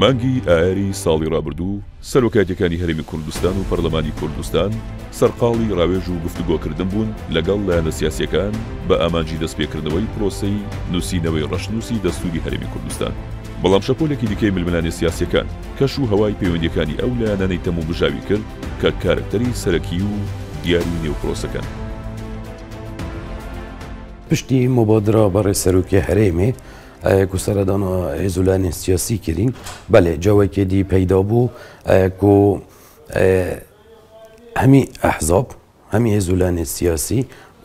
مانگی ئایاری ساڵی ڕابردوو سەرۆکایەتیەکانی هەرێمی کوردستان و پەرلەمانی کوردستان سەرقاڵی ڕاوێژ و گفتوگۆکردن بوون لەگەڵ لایەنە سیاسیەکان بە ئامانجی دەستپێکردنەوەی پرۆسەی نووسینەوەی ڕەشنووسی دەستوری هەرێمی کوردستان. بەڵام شەپۆلێکی دیکەی ململانی سیاسیەکان کەش و هەوای پەیوەندیەکانی ئەو لایەنانەی تەموو بژاوی کرد کە کارکتەری سەرەکی و دیاری نێو پرۆسەکان. پشتی مبادرە بەڕێ سەرۆکی هەرێمێ سەردانە هێزولانی سیاسی کردین بەڵێ جاوێکێکی پەیدا بوو و هەمی ئەحزاب هەمی هێزولانی سیاسی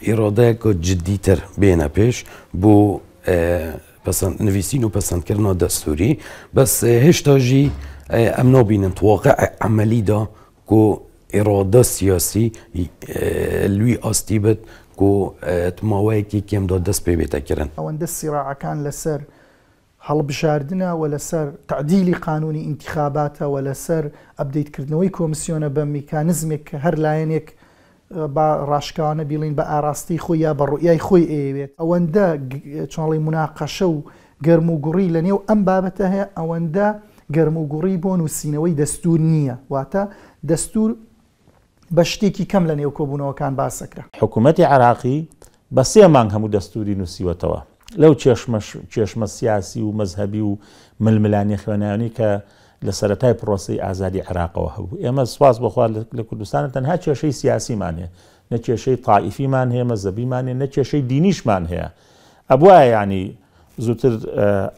ئیرادەیەکە جددیتر بێنە پێش بۆ نویسین و پەسەندکردنە دەستوری بەس هێشتاژی ئەم نابینن واقع عملیدا و ئێرادە سیاسی لوی ئاستی بێت و ماوەیەکی کێمدا دەست پێ بێتەکردن. ئەوەندە سیراعەکان لەسەر هەڵبژاردنەوە لەسەر تعدیلی قانونی ئینتیخاباتەوە لەسەر ئەبدەیتکردنەوەی کۆمسیۆنە بە میکانزمێک کە هەر لایەنێک بە ڕاشکاوانە بیڵین بە ئاراستی خۆی یا بە ڕوئیای خۆی ئەوێت ئەوەندە چۆڵی مناقەشە و گەرم و گوڕی لە نێو ئەم بابەتە هەیە ئەوەندە گەرم و گوڕی بۆ نووسینەوەی دەستور نییە واتە دەستور بە شتێکی کەم لە نێو کۆبوونەوەکان باسەکرا. حکوومەتی عراقی بە 3 مانگ هەموو دەستوری نووسیوەتەوە لەو چێشمە سیاسی و مەزهبی و ململانی خوێنانی کە لە سەرەتای پرۆسی ئازادی عراقەوە هەبوو. ئێمە سواس بخوا لە کوردستانە تەنها کێشەی سیاسیمان هەیە نە کێشەی تائیفیمان هەیە مەزهبیمان هەیە نە کێشەی دینیشمان هەیە. ئەبوایە ینی زووتر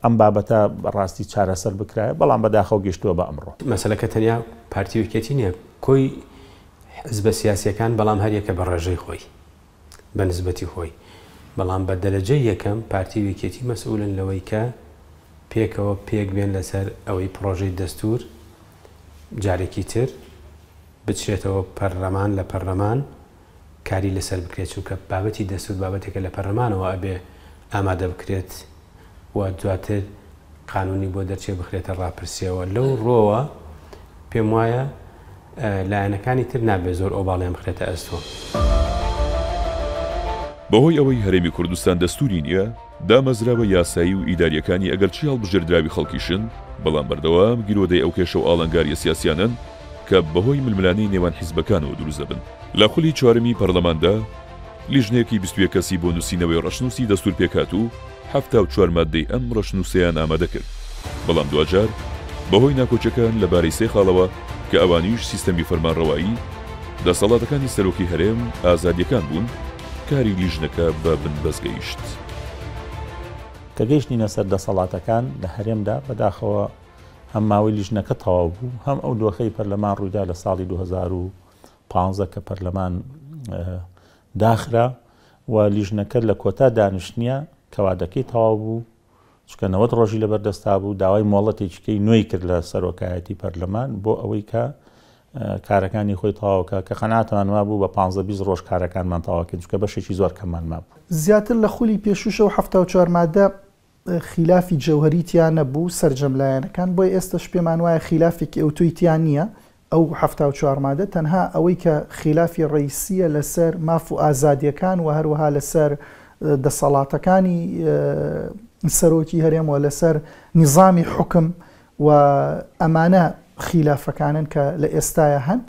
ئەم بابەتە بەڕاستی چارەسەر بکرایە بەڵام بەداخەو گەشتووە بە ئەمڕۆ. مەسەلەکە تەنیا پارتیویکێتی نییە کۆی حزبە سیاسیەکان بەڵام هەریەکە بە ڕێژەی خۆی بە نسبەتی خۆی بەڵام بە دەرەجەی یەکەم پارتیویکێتی مەسئولن لەوەی کە پێکەوە پێک بێن لەسەر ئەوەی پرۆژەی دەستور جارێکی تر بچێتەوە پەرلەمان لە پەرلەمان کاری لەسەر بکرێت چونکە بابەتی دەستور بابەتێکە لە پەرلەمانەوە ئەبێ ئامادە بکرێت و دواتر قانونی بۆ دەرچێ بخرێتە ڕاپرسیەوە لەو ڕۆوە پێم وایە لایەنەکانی تر نابێ زۆر ئۆباڵیان بخرێتە ئەستۆ. بەهۆی ئەوەی هەرێمی کوردستان دەستوری نییە دامەزراوە یاسایی و ئیداریەکانی ئەگەر چی هەڵبژێردراوی خەڵکیشن بەڵام بەردەوام گیرۆدەی ئەو کێشە و ئاڵنگاریە سیاسیانن کە بەهۆی ململانی نێوان حیزبەکانەوە دروست دەبن. لە خولی چوارمی پەرلەماندا لیژنەیەکی 21 کەسی بۆ نووسینەوەی ڕەشنووسی دەستور پێکات و 74 مادەی ئەم ڕەشنووسیان ئامادە کرد. بەڵام دوجار بەهۆی ناکۆچەکان لەبارەی 3 خاڵەوە کە ئەوانیش سیستەمی فەرمانڕەوایی دەسەڵاتەکانی سەرۆکی هەرێم ئازادیەکان بوون کاری لیژنەکە بە بنبەست گەیشت. کە گەیشتینە سەر دەسەڵاتەکان لە هەرێمدا بەداخەوە هەم ماوەی لیژنەکە تەواو بوو هەم ئەو دۆخەی پەرلەمان ڕوویدا لە ساڵی 2015 کە پەرلەمان داخرا و لیژنەکە لە کۆتا دانیشتنیە کەوادەکەی تەواو بوو چکە 90 ڕۆژی لەبەردەستا بوو داوای مۆڵەتێکیکەی نوێی کرد لە سەرۆکایەتی پەرلەمان بۆ ئەوەی کە کارەکانی خۆی تەواوکە کە قەناتمان وا بوو بە 15-20 ڕۆژ کارەکانمان تەواوکرد چکە بەشێکی زۆر کەممان مابوو. زیاتر لە خولی پێشوشە و 74 مادە خلافی جەوهەریتیان نەبوو سەرجەم لایەنەکان بۆی ئێستش پێمان وایە خلافێکی ئەوتویتیان نییە ئەو 74 مادە تەنها ئەوەی کە خلافی ڕئیسیە لەسەر ماف و ئازادیەکان و هەروەها لەسەر دەسەڵاتەکانی سەرۆکی هەرێمەوە لەسەر نیزامی حکم و ئەمانە خلافەکانن کە لە ئێستاە هەن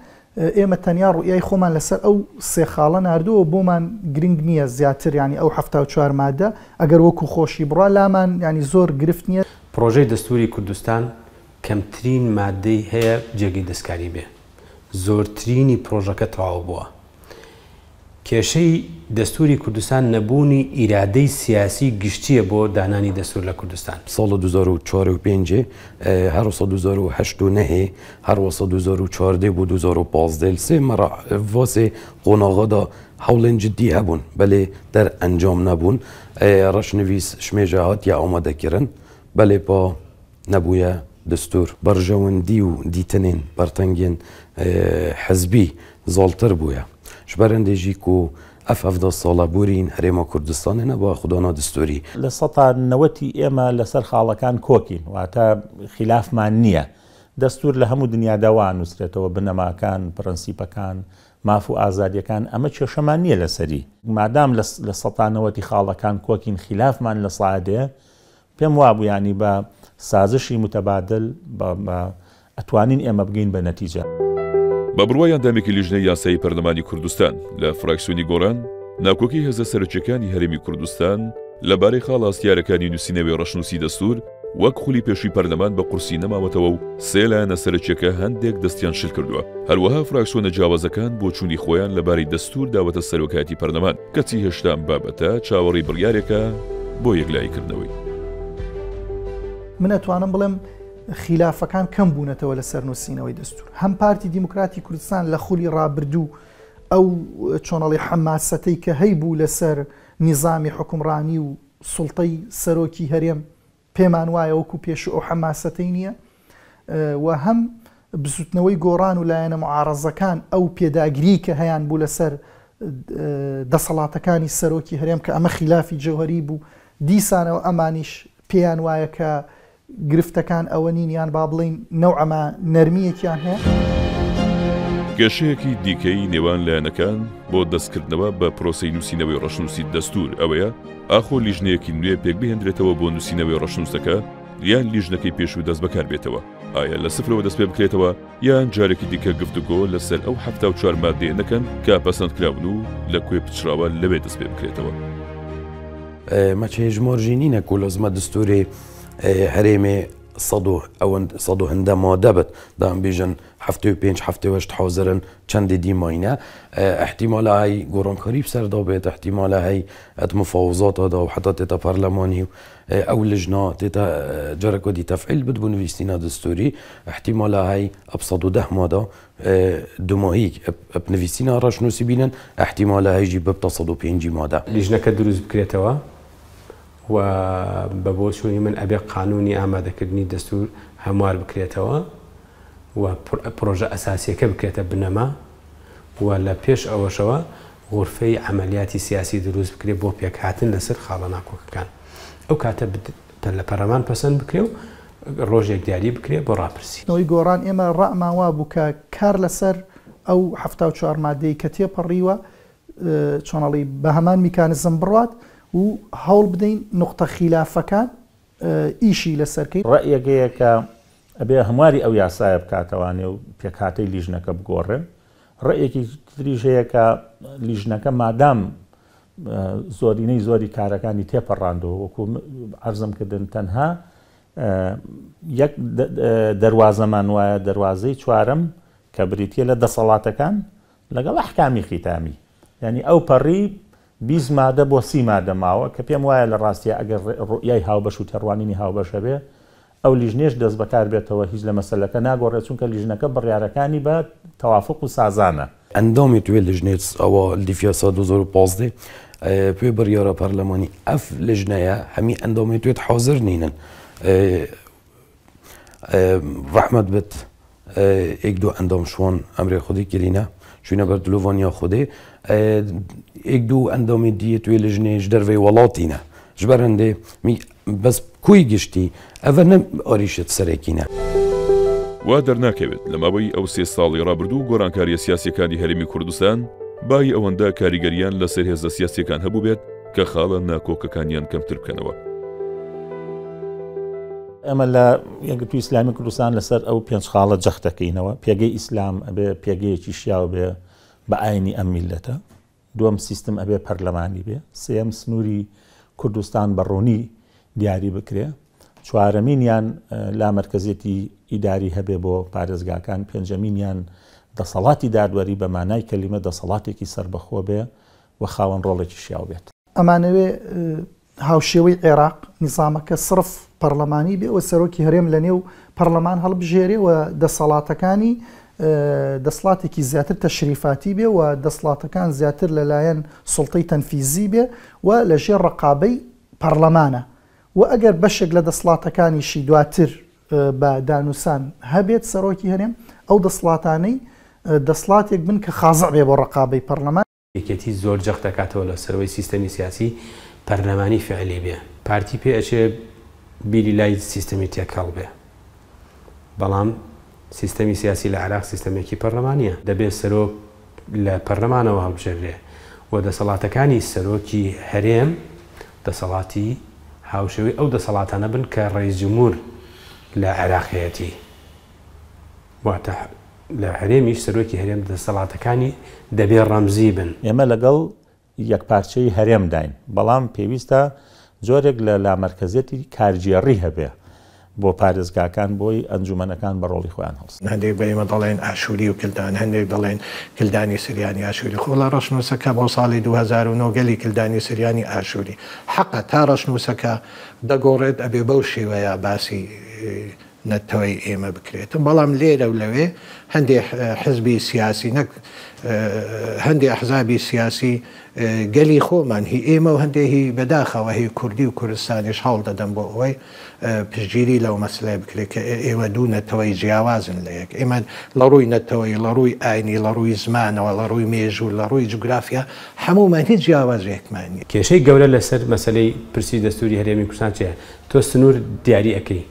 ئێمە تەنیا ڕوئیای خۆمان لەسەر ئەو 3 خاڵە نردووە بۆمان گرنگ نییە زیاتر ینی ئەو 74 مادە ئەگەر وەکو خۆشی بڕا لامان ینی زۆر گرفت نییە. پرۆژەی دەستوری کوردستان کەمترین مادەی هەیە جێگەی دەستکاری بێ زۆرترینی پرۆژەکە تەواو بووە. کێشەی دەستوری کوردستان نەبوونی ئیرادەی سیاسی گشتیە بۆ دانانی دەستور لە کوردستان. ساڵ 2045 هەروسە 2008 هەروەسە 2014 بۆ 2015 سێ مەڕڤاسێ قۆناغادا هەوڵێن جددی هەبوون بەلێ دەر ئەنجام نەبوون ڕەشنویس شمێژە هاتیە ئامادەکردن بەلێ با نەبوویە دەستور بەرژەوەندی و دیتنێن بەرتەنگێن حەزبی زاڵتر بووە. ژبەرەندێژی و ئەفدا ساڵە بورین هەرێمە کوردستانی نەبووە خوددانا دەستوری لە 90 ئێمە لەسەر خاڵەکان کۆکین واتە خلافمان نییە دەستور لە هەموو دنیاداوا نووسرێتەوە بنەماکان پرەنسیپەکان ماف و ئازادیەکان ئەمە کێشەمان نییە لەسەری مادام لە 90 خاڵەکان کۆکین خلافمان لە ساعدەیە پێم وابوو ینی بە سازشی متەبادل ئەتوانین ئێمە بگەین بە نەتیجە. بە بڕوای ئەندامێکی لیژنەی یاسایی پەرلەمانی کوردستان لە فراکسیۆنی گۆڕان ناکۆکی هێزە سەرچەکانی هەرێمی کوردستان لەبارەی خاڵ ئاستیارەکانی نووسینەوەی ڕەشنووسی دەستور وەک خولی پێشووی پەرلەمان بە قورسی نەماوەتەوە و سێ لایەنە سەرچێکە هەندێک دەستیان شل کردووە. هەروەها فراکسیۆنە جیاوازەکان بۆ چوونی خۆیان لەبارەی دەستور داوەتە سەرۆکایەتی پەرلەمان کەچی هێشتا ئەم بابەتە چاوەڕی بڕیارێکە بۆ یەکلاییکردنەوەی. من ئەتوانم بڵێم خلافەکان کەم بوونەتەوە لە سەر نووسینەوەی دەستور. هەم پارتی دیموکراتی کوردستان لە خولی ڕابردوو ئەو چۆنەڵی حەماسەتەی کە هەیبوو لەسەر نیزامی حکومڕانی و سوڵتەی سەرۆکی هەرێم پێمان وایە وەکو پێش ئەو حەماسەتەی نییە و هەم بزوتنەوەی گۆڕان و لایەنە معارەزەکان ئەو پێداگیری کە هەیان بوو لەسەر دەسەڵاتەکانی سەرۆکی هەرێم کە ئەمە خلافی جەوهەری بوو دیسانەوە ئەمانیش پێیان وایە کە گرفتەکان ئەوە نینیان با بڵین نەوعەمە نەرمیەکیان هەیە. کێشەیەکی دیکەی نێوان لایەنەکان بۆ دەستکردنەوە بە پرۆسەی نووسینەوەی ڕەشنووسی دەستور ئەوەیە ئاخۆ لیژنەیەکی نوێ پێک بهێنرێتەوە بۆ نووسینەوەی ڕەشنووسەکە یان لیژنەکەی پێشوو دەست بەکار بێتەوە. ئایا لە سفرەوە دەست پێ بکرێتەوە یان جارێکی دیکە گفتوگۆ لەسەر ئەو 74 مادەیە نەکەن کە پەسەندکراون و لە کوێ پچراوە لەوێ دەست پێ بکرێتەوە. مەچێ ژمۆرژینینە و لەزمە دەستوری هەرێمێ 100 هەندە مادە بێت دامبێژن 75 حوزرن چەندی دیماینە احتیمالە هەی گۆڕانکاری بسەردا بێت احتیمالە هەی ئەت مفاوزاتەدا و حتا تێتە پەرلەمانی و ئەو لژنا تێتە جارەکۆدی تەفعیل بت بوو نوویستینە دەستوری احتیمالە هەی ئەب 110 مادە دوماهی نوویستینە ڕەشنووسی بینن احتیمالە هەیژی ببتە 105 مادە لیژنەکە دروست بکرێتەوە و بە بۆ چوونی من ئەبێ قانونی ئامادەکردنی دەستور هەموار بکرێتەوە و پرۆژە ئەساسیەکە بکرێتە بنەما و لە پێش ئەوەشەوە غورفەی عملیاتی سیاسی دروست بکرێت بۆ پێکهاتن لەسەر خاڵە ناکۆکەکان. ئەو کاتە لە پەرلەمان پەسەند بکرێ و ڕۆژێک دیاری بکرێت بۆ ڕاپرسی. نەوەی گۆڕان ئێمە ڕەمان وا بوو کە کار لەسەر ئەو 74 مادەی کە تێپەڕیوە چۆنەڵی بە هەمان میکانیزم بڕات و هەوڵ بدەین نقطە خلافەکان ئیشی لەسەرکەی ڕەیەکەیە کە ئەبێ هەمواری ئەو یاسایە بکاتەوانێ و پێکهاتەی لیژنەکە بگۆڕێ. ڕەیەکی تریش هەیە کە لیژنەکە مادام زۆرینەی زۆری کارەکانی تێپەڕاندەوە وەکو عەرزمکردن تەنها یەک دەواازەمان وایە دەواازەی چوارەم کە بریتە لە دەسەڵاتەکان لەگەڵ ئەحکامی ختامی یعنی ئەو پەڕی 20 مادە بۆ 30 مادە ماوە کە پێم وایە لە ڕاستیە ئەگەر ڕۆیای هاوبەش و تەڕوانینی هاوبەشە بێ ئەو لیژنێش دەست بەکار بێتەوە هیچ لە مەسەلەکە ناگۆڕێت چونکە لیژنەکە بڕیارەکانی بە تەوافق و سازانە. ئەندامی توێ لیژنێت ئەوە لیفیاسا 2015 پێ بڕیارە پەرلەمانی ئەف لیژنەیە هەمی ئەندامی توێت حاضر نینن ڕەحمەت بێت ئێک دو ئەندام شوان ئەمرێ خودی گرینە چوینە بەر دلۆڤانیا خودێ ئێک دوو ئەندامی دیە توێ لیژنێش دەرڤێ وڵاتینە ji ber hindê bes kûyî giştî ev ne arîşet serekîne. وا دەرناکەوێت لە ماوەی ئەو 3 ساڵی ڕابردوو گۆڕانکاریە سیاسیەکانی هەرێمی کوردستان بای ئەوەندە کاریگەریان لەسەر هێزە سیاسیەکان هەبوو بێت کە خاڵە ناکۆکەکانیان کەمتر بکەنەوە. ئەمە لە یەکگرتووی ئیسلامی کوردستان لەسەر ئەو 5 خاڵە جەختەکەینەوە پێگەی ئیسلام ئەبێ پێگەیەکی شیاو بێ بە ئاینی ئەم میلەتە. دووەم سیستم ئەبێ پەرلەمانی بێ. سێم سنووری کوردستان بەڕۆنی دیاری بکرێ. چوارەمینیان لا مەرکەزێتی ئیداری هەبێ بۆ پارێزگاکان. پێنجەمینیان دەسەڵاتی دادوەری بە مانای کەلیمە دەسەڵاتێکی سربەخۆ بێ و خاوەن ڕۆڵێکی شیاو بێت. ئەمانەوێ هاوشێوەی عێراق نیزامەکە سرف پەرلەمانی بێ و سەرۆکی هەرێم لە نێو پەرلەمان هەڵبژێرێ و دەسەڵاتەکانی دەسڵاتێکی زیاتر تەشریفاتی بێ و دەسڵاتەکان زیاتر لەلایەن سوڵتەی تەنفیزی بێ و لەژێر ڕقابەی پەرلەمانە و ئەگەر بەشێک لە دەسڵاتەکانیشی دواتر بە دانووسان هەبێت سەرۆکی هەرێم ئەو دەسڵاتانەی دەسڵاتێک بن کە خازە بێ بۆ ڕقابەی پەرلەمان. یەکێتی زۆر جەخت دەکاتەوە لە سەرەوەی سیستەمی سیاسی پەرلەمانی فعلی بێ پارتی پێ ئەچێ بیری لای سیستەمی تێکەڵ بێ بەڵام سیستەمی سیاسی لە عێراق سیستەمێکی پەرلەمانیە دەبێت سەرۆک لە پەرلەمانەوە هەڵبژێرێ و دەسەڵاتەکانی سەرۆکی هەرێم دەسەڵاتی هاوشێوەی ئەو دەسەڵاتانە بن کە ڕئیس جمهور لە عێراقیەتی واتە لە هەرێمیش سەرۆکی هەرێم دەسەڵاتەکانی دەبێ ڕەمزی بن. ئێمە لەگەڵ یەکپارچەی هەرێم داین، بەڵام پێویستە جۆرێک لە لامەرکزێتی کارگێڕی هەبێ بۆ پارێزگاکان بۆی ئەنجومەنەکان بە ڕۆڵی خۆیان هەڵست. هەندێک بە ئێمە دەڵێن ئاشووری و کلدان، هەندێک دەڵێن کلدانی سریانی ئاشووری. خۆ لە ڕەشنووسەکە بۆ ساڵی 2009 گەلی کلدانی سریانی ئاشووری حەقە تا ڕەشنووسەکە دەگۆڕێت ئەبێ بەو شێوەیە باسی نەتەوەی ئێمە بکرێتن. بەڵام لێرە و لەوێ هەندێک حزبی سیاسی نەک هەندێک ئەحزابی سیاسی گەلی خۆمان هی ئێمە و هەندێکی بەداخەوە هی کوردی و کوردستانیش هەڵ دەدەم بۆ ئەوەی پشگیری لەو مەسلەی بکرێت کە ئێوە دوو نەتەوەی جیاوازن لە یەک. ئێمە لە ڕووی نەتەوەی، لە ڕووی ئاینی، لە ڕووی زمانەوە، لە ڕووی مێژوو، لە ڕووی جوگرافیا هەمومان هیچ جیاوازێکمان نیە. کێشەی گەورە لەسەر مەسلەی پرسی دەستوری هەرێمی کوردستان چیە؟ تۆ سنوور دیاری ئەەکەی،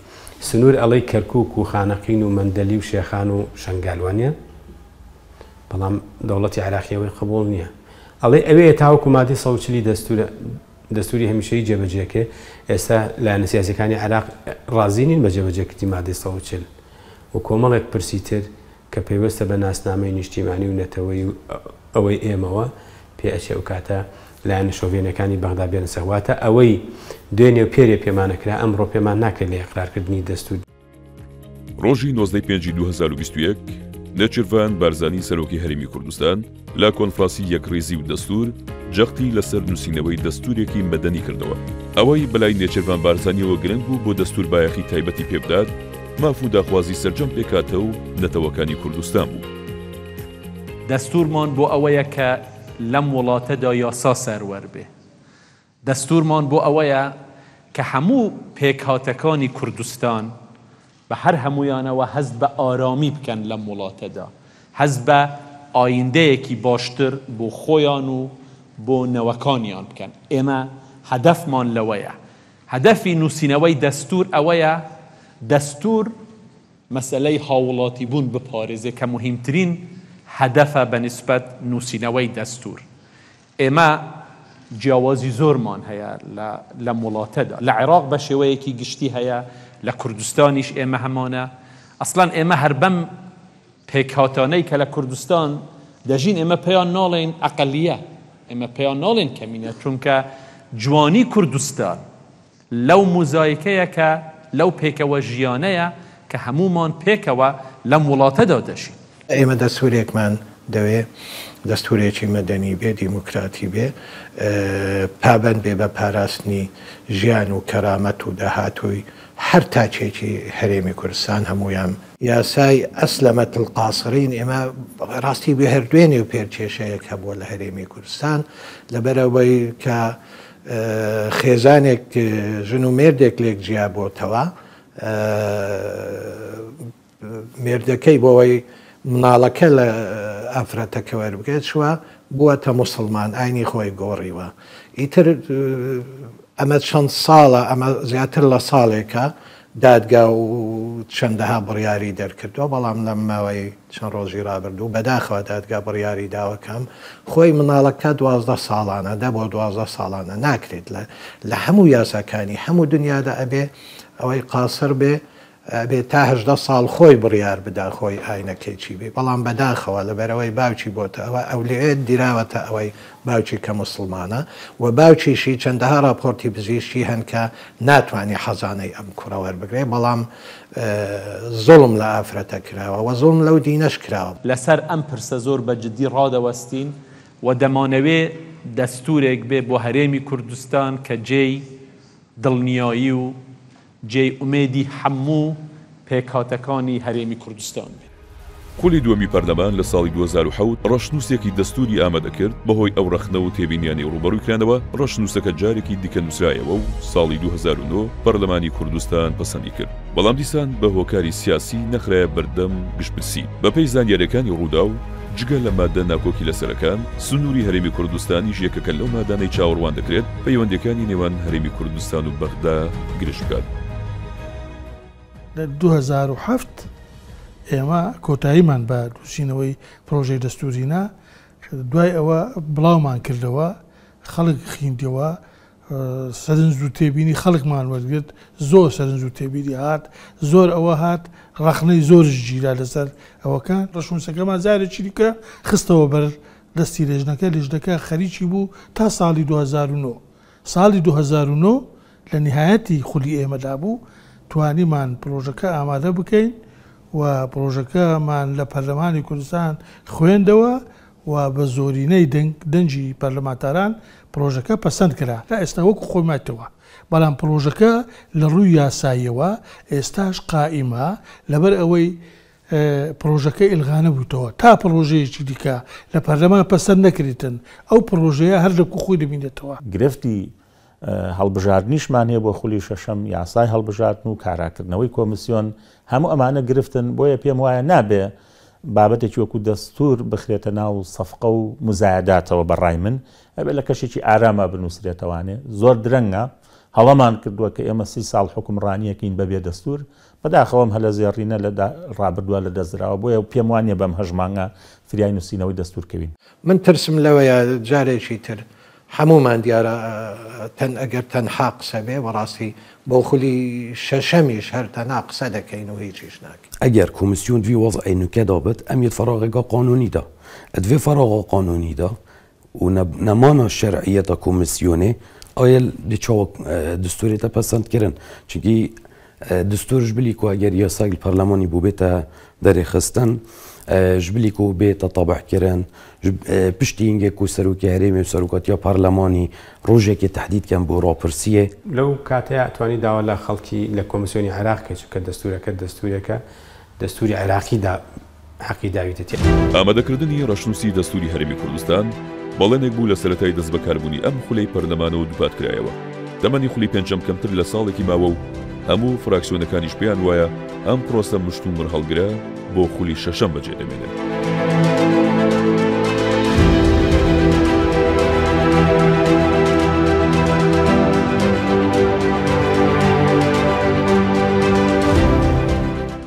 سنوور ئەڵەی کەرکووک و خانەقین و مەندەلی و شێخان و شنگالوانە، بەڵام دەوڵەتی عێراقیەوەی قبول نییە. ئەڵێ ئەوەیە تاوەکو مادەی 140 دەستوری هەمیشەیی جێبەجێکێ. ئێستا لایەنە سیاسیەکانی عێراق ڕازی نین بە جێبەجێکردنی مادەی 140 و کۆمەڵێک پرسی تر کە پێوەستە بە ناسنامەی نیشتیمانی و نەتەوەی و ئەوەی ئێمەوە پێ ئەچێ و کاتە لایەنە شۆڤێنەکانی بەغدا بێنە سەواتە ئەوەی دوێنێ و پێرێ پێمانەکرا ئەمڕۆ پێمان ناکرێت لە ئیقرارکردنی دەستور. ڕۆژی 19 2021 نێچیروان بارزانی سەرۆکی هەرێمی کوردستان لە کۆنفرانسی یەکڕێزی و دەستور جەختی لەسەر نووسینەوەی دەستورێکی مەدەنی کردەوە. ئەوەی بەلای نێچیروان بارزانیەوە گرنگ بوو بۆ دەستور بایەخی تایبەتی پێبدات مافوو داخوازی سەرجەم پێکاتە و نەتەوەکانی کوردستان بوو. دەستورمان بۆ ئەوەیە کە لەم وڵاتەدا یاسا سەروەر بێ. دەستورمان بۆ ئەوەیە کە هەموو پێکهاتەکانی کوردستان بە هەر هەمویانەوە هەست بە ئارامی بکەن لەم وڵاتەدا، هەست بە ئایندەیەکی باشتر بۆ خۆیان و بۆ نەوەکانیان بکەن. ئێمە هەدەفمان لەوەیە. هەدەفی نووسینەوەی دەستور ئەوەیە دەستور مەسەلەی هاوڵاتی بوون بپارێزێ کە مهمترین هەدەفە بەنسبەت نووسینەوەی دەستور. ئێمە جیاوازی زۆرمان هەیە لە وڵاتەدا، لە عێراق بە شێوەیەکی گشتی هەیە، لە کوردستانیش ئێمە هەمانە. ئەسڵان ئێمە هەر بەم پێکهاتانەی کە لە کوردستان دەژین ئێمە پێیان ناڵێن ئەقەلیە، ئێمە پێیان ناڵێن کەمینە، چونکە جوانی کوردستان لەو موزایکەیە کە لەو پێکەوە ژیانەیە کە هەمومان پێکەوە لەم وڵاتەدا دەژین. ئێمە دەستورێکمان دەوێ دەستورێکی مەدەنی بێ، دیموکراتی بێ، پابەند بێ بە پاراستنی ژیان و کەرامەت و داهاتووی هەر تاچێکی هەرێمی کوردستان هەمویان. یاسای ئەسلەمەت القاسرین ئێمە ڕاستی بێ هەردوێنێ و پێرکێشەیەک هەبووە لە هەرێمی کوردستان لەبەرەوەی کە خێزانێک ژن و مێردێک لێک جیا بۆتەوە، مێردەکەی بۆەوەی مناڵەکە لە ئافرەتەکە وەربگێت شووە بووەتە موسڵمان، ئاینی خۆی گۆڕیوە. ئیتر ئەمە چەند ساڵە، ئەمە زیاتر لە ساڵێکە دادگا و چەندەها بڕیاری دەرکردووە، بەڵام لەم ماوەی چەند ڕۆژی ڕابردوو بەداخەوە دادگا بڕیاری داوەکەم خۆی مناڵەکە 12 ساڵانە دە بۆ 12 ساڵانە ناکرێت لە هەموو یاساکانی هەموو دنیادا ئەبێ ئەوەی قاسر بێ بێت تا 18 ساڵ خۆی بڕیار بدا خۆی ئاینەکەیچی بێ، بەڵام بەداخەوە لەبەرەوەی باوکی بۆتە ئەوە ئەو لێت دیراوەتە ئەوەی باوکی کە مسلمانە و باوکیشی چەندەها راپۆرتی پزیشکی هەن کە ناتوانانی حەزانەی ئەم کوڕە وەربگرێ، بەڵام زوڵم لە ئافرەتە کراوە و زوڵم لەو دینەش کراوە. لەسەر ئەم پرسە زۆر بە جددی ڕادەوەستین و دەمانەوێ دەستورێک بێ بۆ هەرێمی کوردستان کە جێی دڵنیایی و جێی ئومێدی هەموو پێکهاتەکانی هەرێمی کوردستان بێ. خولی دووەمی پەرلەمان لە ساڵی 2007 ڕەشنووسێکی دەستوری ئامادەکرد بەهۆی ئەو ڕەخنە و تێبینیانی ڕوبەڕوویکرانەوە ڕەشنووسەکە جارێکی دیکە نووسرایەوە و ساڵی 2009 پەرلەمانی کوردستان پەسەندی کرد. بەڵام دیسان بە هۆکاری سیاسی نەخرایە بەردەم گشتبرسی. بەپێی زانیاریەکانی ڕوودا و جگە لە مادە ناکۆکی لەسەرەکان سنووری هەرێمی کوردستانیش یەکەکە لەو مادانەی چاوەڕوان دەکرێت پەیوەندیەکانی نێوان هەرێمی کوردستان و بەغدا گرش بکات. لە 2007 ئێمە کۆتاییمان بە نووسینەوەی پرۆژەی دەستورینە، دوای ئەوە بڵاومان کردەوە، خەڵک خوێندیەوە سەرنج و تێبینی خەڵکمان وەرگرت زۆر سەرنج و تێبیری هات زۆر ئەوە هات ڕخنەی زۆرش گیرا لەسەر ئەوەکان ڕەشموسەکەمان جارێکی دیکە خستەوە بەر دەستی لێژنەکە خەریکی بوو تا ساڵی 2009 ساڵی 2009 لە نهایەتی خولی ئێمەدا بوو توانیمان پرۆژەکە ئامادە بکەین و پرۆژەکەمان لە پەرلەمانی کوردستان خوێندەوە و بە زۆرینەی دەنجی پەرلەمانتاران پرۆژەکە پەسەند کرا تا ئێستا وەکو خۆماتەوە بەڵام پرۆژەکە لە ڕووی یاساییەوە ئێستاش قائیمە لەبەر ئەوەی پرۆژەکە ئیلغانە بووتەوە تا پرۆژەیەکی دیکە لە پەرلەمان پەسەند نەکریتن ئەو پرۆژەیە هەر لە خۆی دەبینێتەوە گرفتی هەڵبژاردنیشمان هەیە بۆ خولی شەشەم یاسای هەڵبژاردن و کاراکردنەوەی کۆمیسیۆن هەموو ئەمانە گرفتن بۆیە پێم وایە نابێ بابەتێکی وەکو دەستور بخرێتە ناو سەفقە و مزایداتەوە بەڕای من ئەبێ لە کەشێکی ئارامە بنووسرێتەوانێ زۆر درەنگە هەڵەمان کردووە کە ئێمە 30 ساڵ حکومڕانیەکەین بەبێ دەستور بەداخەوەم هەلە زێڕینە لە ڕابردووە لە دەستراوە بۆیە پێم وانە بەم هەژمانگە فریای نووسینەوەی دەستورکەوین من ترسم لەوەیە جارێکی تر هەمومان دیارە ئەگەر تەنها قسە بێ بەڕاستی بۆ خولی شەشەمیش هەر تەنها قسە دەکەین و هیچیش ناکەین ئەگەر کۆمیسیۆن دوی وەزعی نوکەدا بێت ئەم یەت فەراغێکا قانونیدا ئەدوێ فەراغا قانونیدا و نەمانە شەرعیەتە کۆمیسیۆنێ ئایا لێچاوە دستورێتە پەسەندکردن چونکی دستورش بلی کو ئەگەر یاسای پەرلەمانی بوو بێتە دەرێخستن ژبلی و بێتە تەبعکردن پشتی ئینگێک و سەرۆکی هەرێمی و سەرۆکاتیا پەرلەمانی ڕۆژێکی تهدیدکەم بۆ ڕاپرسیە لەو کاتەیە توانی داوا لە خەڵکی لە کۆمیسیۆنی عێراق کە دەستورەکە دەستوری عێراقیدا حەقی داویتێتی ئامادەکردنی ڕەشنووسی دەستوری هەرێمی کوردستان بەڵێنێک بوو لە سەرەتای دەست بەکاربوونی ئەم خولەی پەرلەمانەوە دووپاتکرایەوە دەمەنی خولی پێنجەم کەمتر لە ساڵێکی ماوە و هەموو فراکسیۆنەکانیش پێیان وایە ئەم پرۆسە مشت و مڕ هەڵگرە بۆ خولی شەشەم بەجێ دەمێنێت.